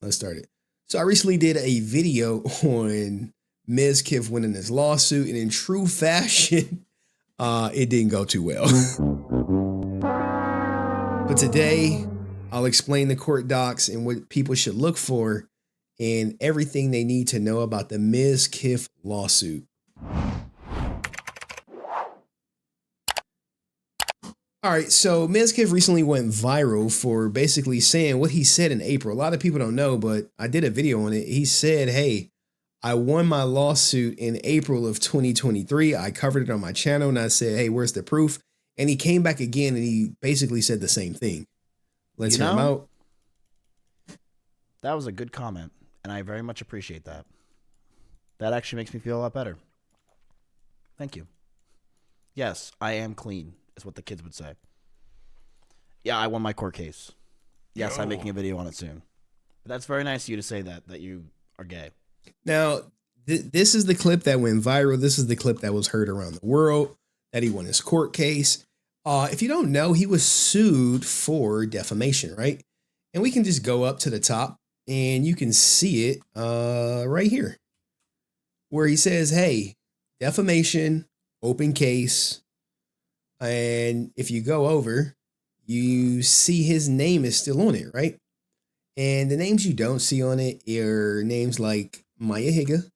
let's start it. So I recently did a video on Mizkif winning this lawsuit, and in true fashion, it didn't go too well. But today, I'll explain the court docs and what people should look for and everything they need to know about the Mizkif lawsuit. All right, so Mizkif recently went viral for basically saying what he said in April. A lot of people don't know, but I did a video on it. He said, hey, I won my lawsuit in April of 2023. I covered it on my channel and I said, hey, where's the proof? And he came back again and he basically said the same thing. Let's hear him out. That was a good comment, and I very much appreciate that. That actually makes me feel a lot better. Thank you. Yes, I am clean, is what the kids would say. Yeah, I won my court case. Yes, I'm making a video on it soon. But that's very nice of you to say that you are gay. Now, this is the clip that went viral. This is the clip that was heard around the world, that he won his court case. If you don't know, he was sued for defamation, right? And we can just go up to the top and you can see it right here, where he says, hey, defamation, open case. And if you go over, you see his name is still on it, right? And the names you don't see on it are names like Maya Higa,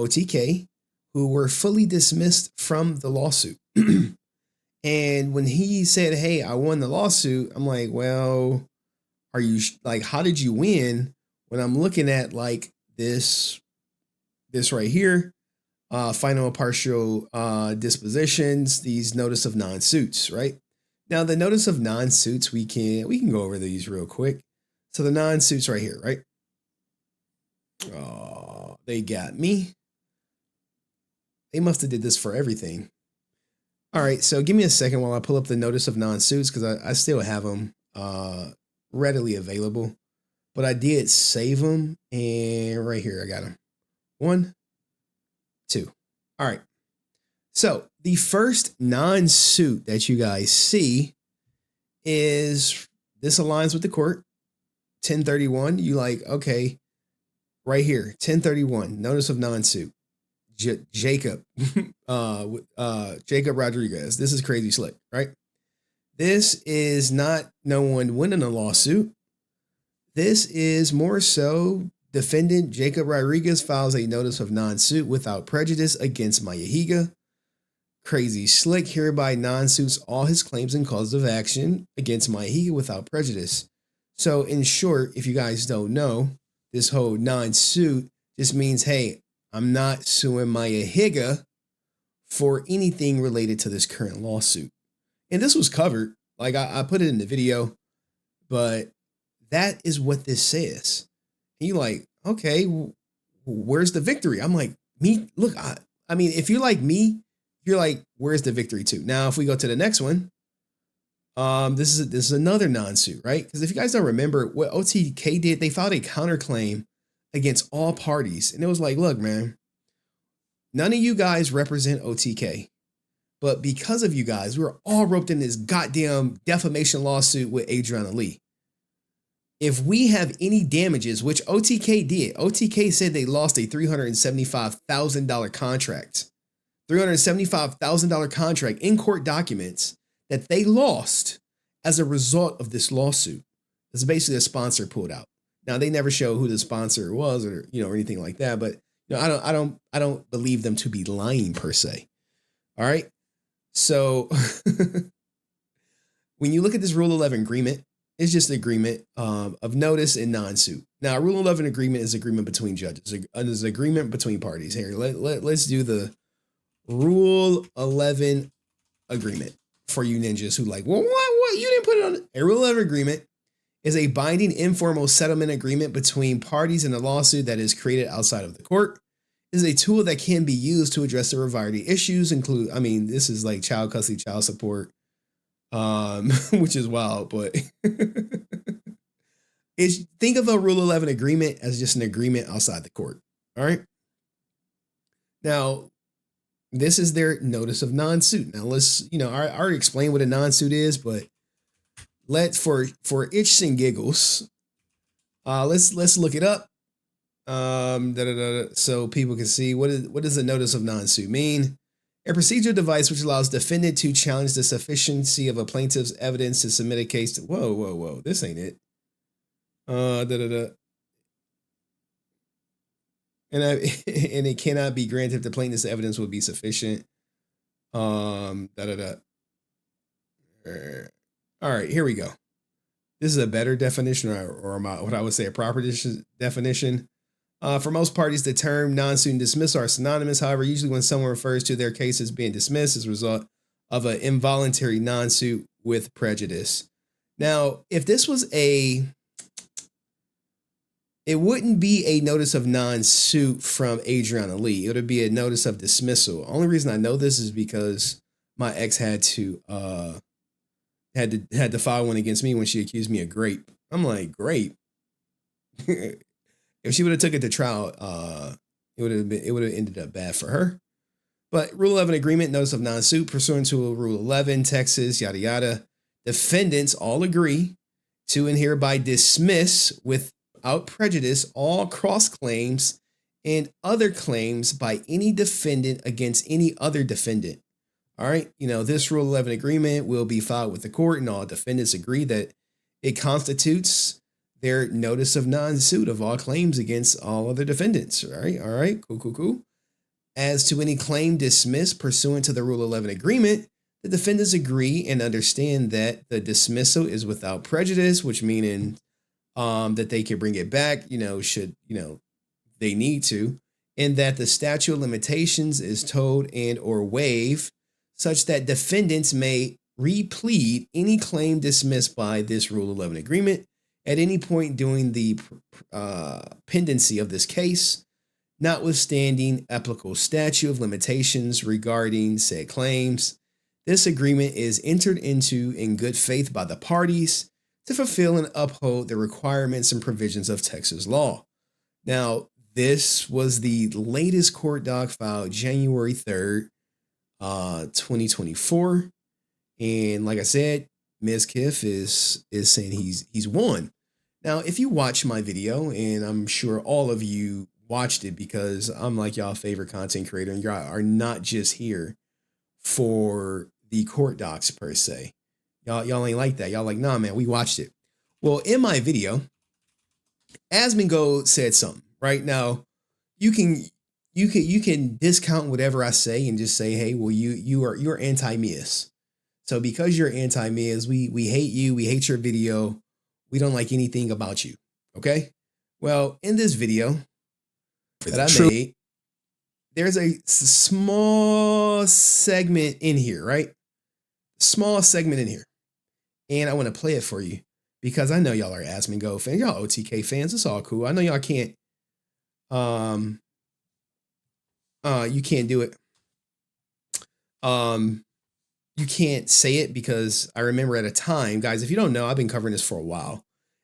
OTK, who were fully dismissed from the lawsuit. And when he said, hey, I won the lawsuit, I'm like, well, are you like, how did you win? When I'm looking at like this right here, final and partial dispositions, these notice of non-suits, right? Now the notice of non-suits, we can go over these real quick. So the non-suits right here, right? Oh, they got me. They must have did this for everything. All right, so give me a second while I pull up the notice of non-suits because I still have them readily available. But I did save them, and right here I got them. 1, 2. All right. So the first non-suit that you guys see is, this aligns with the court. 1031. You like, okay, right here, 1031, notice of non-suit. Jacob Rodriguez. This is crazy slick, right? This is not no one winning a lawsuit. This is more so defendant Jacob Rodriguez files a notice of non-suit without prejudice against Maya Higa. Crazy slick hereby non-suits all his claims and causes of action against Maya Higa without prejudice. So in short, if you guys don't know, this whole non-suit just means, hey, I'm not suing Maya Higa for anything related to this current lawsuit. And this was covered, like I put it in the video, but that is what this says. And you're like, okay, where's the victory? I'm like, me, look, I mean, if you're like me, you're like, where's the victory to? Now, if we go to the next one, this is another non-suit, right? Because if you guys don't remember what OTK did, they filed a counterclaim against all parties. And it was like, look, man, none of you guys represent OTK. But because of you guys, we're all roped in this goddamn defamation lawsuit with Adriana Lee. If we have any damages, which OTK did, OTK said they lost a $375,000 contract. $375,000 contract in court documents that they lost as a result of this lawsuit. It's basically a sponsor pulled out. Now they never show who the sponsor was or anything like that, but I don't believe them to be lying per se. All right. So when you look at this Rule 11 agreement, it's just an agreement of notice and non-suit. Now, a Rule 11 agreement is agreement between judges. It's an agreement between parties. Here, let's do the Rule 11 agreement for you ninjas who like, well, what? You didn't put it on. A Rule 11 agreement is a binding informal settlement agreement between parties in a lawsuit that is created outside of the court. It is a tool that can be used to address a variety of issues, this is like child custody, child support, which is wild, but think of a Rule 11 agreement as just an agreement outside the court. All right. Now, this is their notice of non-suit. Now let's, I already explained what a non-suit is, but for itch and giggles, Let's look it up. So people can see what does a notice of non-suit mean? A procedural device which allows defendant to challenge the sufficiency of a plaintiff's evidence to submit a case to. Whoa! This ain't it. And it cannot be granted if the plaintiff's evidence would be sufficient. All right, here we go. This is a better definition, or what I would say a proper definition. For most parties, the term non-suit and dismiss are synonymous. However, usually when someone refers to their case as being dismissed as a result of an involuntary non-suit with prejudice. Now, if this was it wouldn't be a notice of non-suit from Adriana Lee. It would be a notice of dismissal. Only reason I know this is because my ex had to file one against me when she accused me of grape. I'm like, grape? If she would have took it to trial, it would have ended up bad for her. But Rule 11 agreement, notice of non-suit pursuant to Rule 11, Texas, yada yada. Defendants all agree to and hereby dismiss without prejudice all cross claims and other claims by any defendant against any other defendant. All right, this Rule 11 agreement will be filed with the court, and all defendants agree that it constitutes their notice of non-suit of all claims against all other defendants. All right, cool. As to any claim dismissed pursuant to the Rule 11 agreement, the defendants agree and understand that the dismissal is without prejudice, which meaning that they can bring it back, should they need to, and that the statute of limitations is told and or waived, such that defendants may replead any claim dismissed by this Rule 11 agreement at any point during the pendency of this case, notwithstanding applicable statute of limitations regarding said claims. This agreement is entered into in good faith by the parties to fulfill and uphold the requirements and provisions of Texas law. Now, this was the latest court doc filed January 3rd, 2024. And like I said, Mizkif is saying he's won. Now, if you watch my video, and I'm sure all of you watched it because I'm like y'all favorite content creator, and y'all are not just here for the court docs per se. Y'all ain't like that. Y'all like, nah, man, we watched it. Well, in my video, Asmongold said something. Right now, you can discount whatever I say and just say, hey, well, you're anti-Miz. So because you're anti-Miz, we hate you. We hate your video. We don't like anything about you. Okay. Well, in this video that I made, there's a small segment in here, right? Small segment in here. And I want to play it for you because I know y'all are Asmongold fans. Y'all OTK fans. It's all cool. I know y'all can't. You can't do it. You can't say it because I remember at a time, guys, if you don't know, I've been covering this for a while.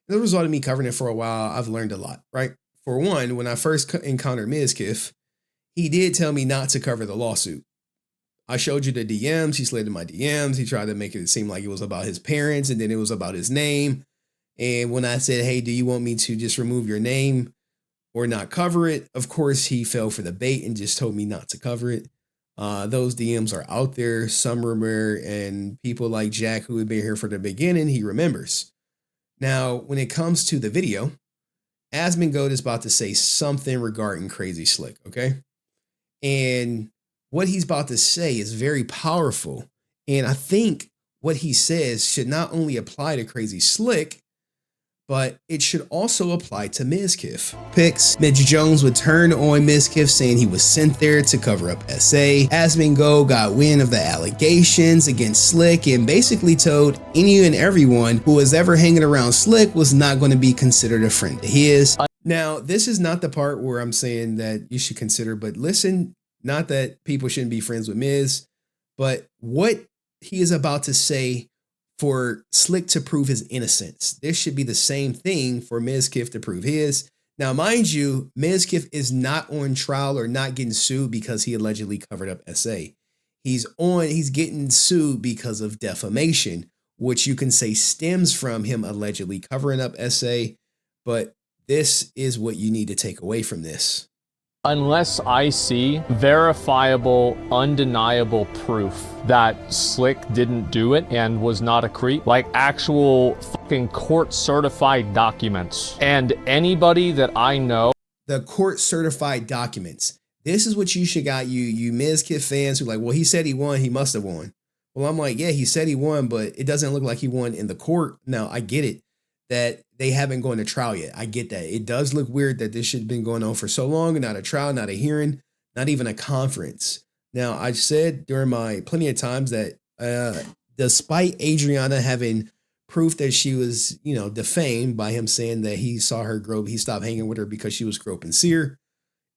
As a result of me covering it for a while, I've learned a lot, right? For one, when I first encountered Mizkif, he did tell me not to cover the lawsuit. I showed you the DMs. He slid in my DMs. He tried to make it seem like it was about his parents and then it was about his name. And when I said, hey, do you want me to just remove your name or not cover it? Of course, he fell for the bait and just told me not to cover it. Those DMs are out there. Some remember, and people like Jack, who had been here for the beginning, he remembers. Now, when it comes to the video, Asmongold is about to say something regarding Crazy Slick, okay? And what he's about to say is very powerful. And I think what he says should not only apply to Crazy Slick, but it should also apply to Mizkif. Picks, Mitch Jones would turn on Mizkif saying he was sent there to cover up SA. Asmongold got wind of the allegations against Slick and basically told any and everyone who was ever hanging around Slick was not going to be considered a friend of his. Now, this is not the part where I'm saying that you should consider, but listen, not that people shouldn't be friends with Miz, but what he is about to say for Slick to prove his innocence. This should be the same thing for Mizkif to prove his. Now, mind you, Mizkif is not on trial or not getting sued because he allegedly covered up SA. He's getting sued because of defamation, which you can say stems from him allegedly covering up SA. But This is what you need to take away from this. Unless I see verifiable, undeniable proof that Slick didn't do it and was not a creep, like actual fucking court certified documents, and anybody that I know. The court certified documents. This is what you should got you Mizkif fans who like, well, he said he won, he must have won. Well, I'm like, yeah, he said he won, but it doesn't look like he won in the court. Now, I get it that they haven't gone to trial yet. I get that. It does look weird that this shit has been going on for so long and not a trial, not a hearing, not even a conference. Now, I said during my plenty of times that despite Adriana having proof that she was, defamed by him saying that he saw her grope, he stopped hanging with her because she was groping Seer.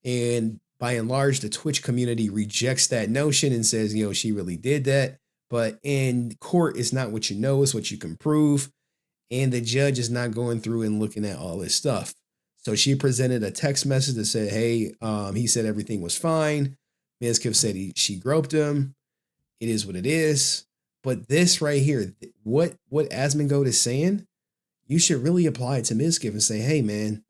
And by and large, the Twitch community rejects that notion and says, she really did that. But in court, it's not what you know, it's what you can prove. And the judge is not going through and looking at all this stuff. So she presented a text message that said, hey, he said everything was fine. Mizkif said she groped him. It is what it is. But this right here, what Asmongold is saying, you should really apply it to Mizkif and say, hey, man,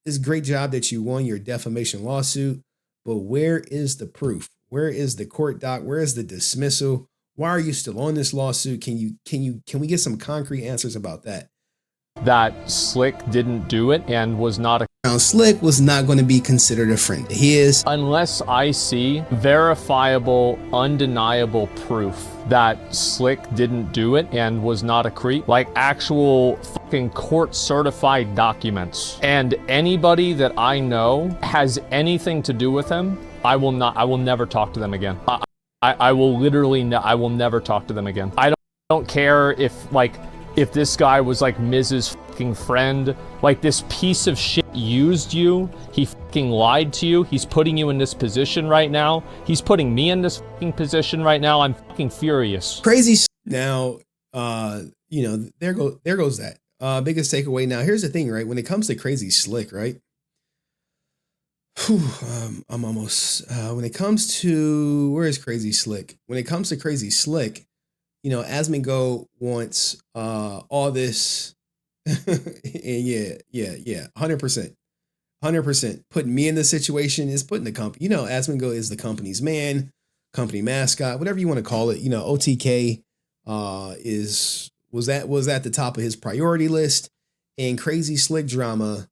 it's a great job that you won your defamation lawsuit, but where is the proof? Where is the court doc? Where is the dismissal? Why are you still on this lawsuit? Can we get some concrete answers about that? That Slick didn't do it and was not a. Now, Slick was not going to be considered a friend of his. Unless I see verifiable, undeniable proof that Slick didn't do it and was not a creep, like actual fucking court certified documents, and anybody that I know has anything to do with him, I will never talk to them again. I will literally, I will never talk to them again. I don't care if this guy was like Miz's fucking friend, like this piece of shit used you, he fucking lied to you, he's putting you in this position right now, he's putting me in this fucking position right now, I'm fucking furious. Crazy. Now, there goes that. Biggest takeaway. Now, here's the thing, right? When it comes to Crazy Slick, right? I'm almost, when it comes to, where is Crazy Slick? When it comes to Crazy Slick, Asmongold wants all this, and yeah, 100%. Putting me in this situation is putting the company, Asmongold is the company's man, company mascot, whatever you want to call it. OTK was at the top of his priority list, and Crazy Slick drama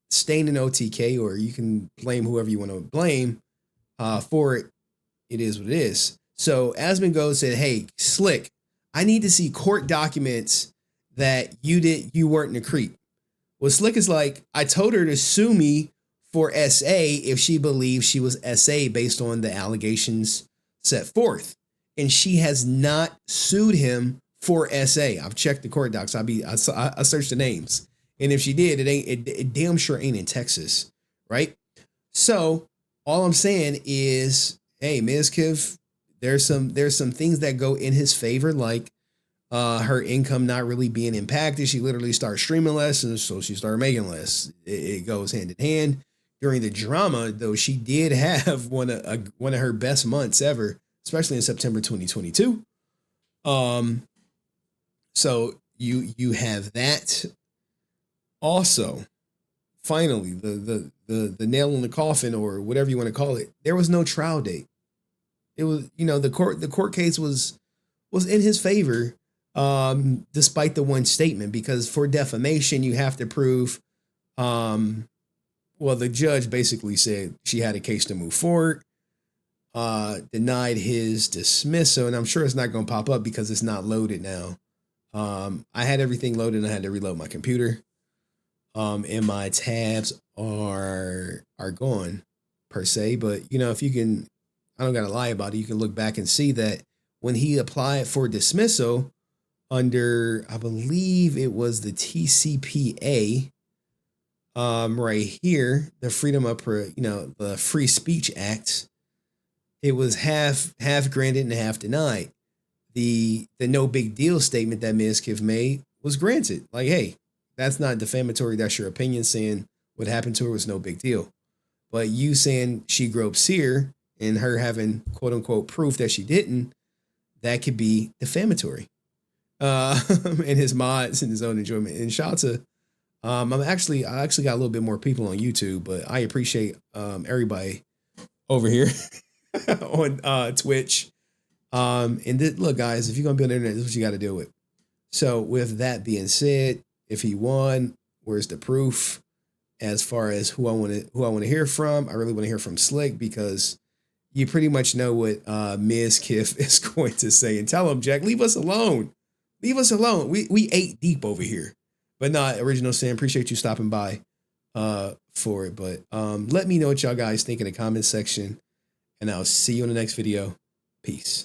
staying in OTK, or you can blame whoever you want to blame for it. It is what it is. So Asmongold said, hey, Slick, I need to see court documents that you weren't a creep. Well, Slick is like, I told her to sue me for SA if she believes she was SA based on the allegations set forth. And she has not sued him for SA. I've checked the court docs. I searched the names. And if she did, it damn sure ain't in Texas, right? So all I'm saying is, hey, Mizkif, there's some things that go in his favor, like her income not really being impacted. She literally started streaming less, and so she started making less. It goes hand in hand. During the drama, though, she did have one of her best months ever, especially in September 2022. So you have that. Also, finally, the nail in the coffin, or whatever you want to call it, there was no trial date. It was, the court case was in his favor, despite the one statement, because for defamation, you have to prove, the judge basically said she had a case to move forward, denied his dismissal, and I'm sure it's not going to pop up because it's not loaded now. I had everything loaded and I had to reload my computer. And my tabs are gone per se, but if you can, I don't got to lie about it. You can look back and see that when he applied for dismissal under, I believe it was the TCPA, right here, the the Free Speech Act, it was half granted and half denied. The no big deal statement that Mizkif made was granted. Like, hey, that's not defamatory. That's your opinion saying what happened to her was no big deal. But you saying she groped Seer and her having quote unquote proof that she didn't, that could be defamatory. And his mods and his own enjoyment. And shout out to I actually got a little bit more people on YouTube, but I appreciate everybody over here on Twitch. Look, guys, if you're gonna be on the internet, this is what you got to deal with. So, with that being said, if he won, where's the proof? As far as who I want to hear from, I really want to hear from Slick, because you pretty much know what Mizkif is going to say. And tell him, Jack, leave us alone. Leave us alone. We 8 deep over here. But not Original Sin. Appreciate you stopping by for it. But let me know what y'all guys think in the comment section. And I'll see you in the next video. Peace.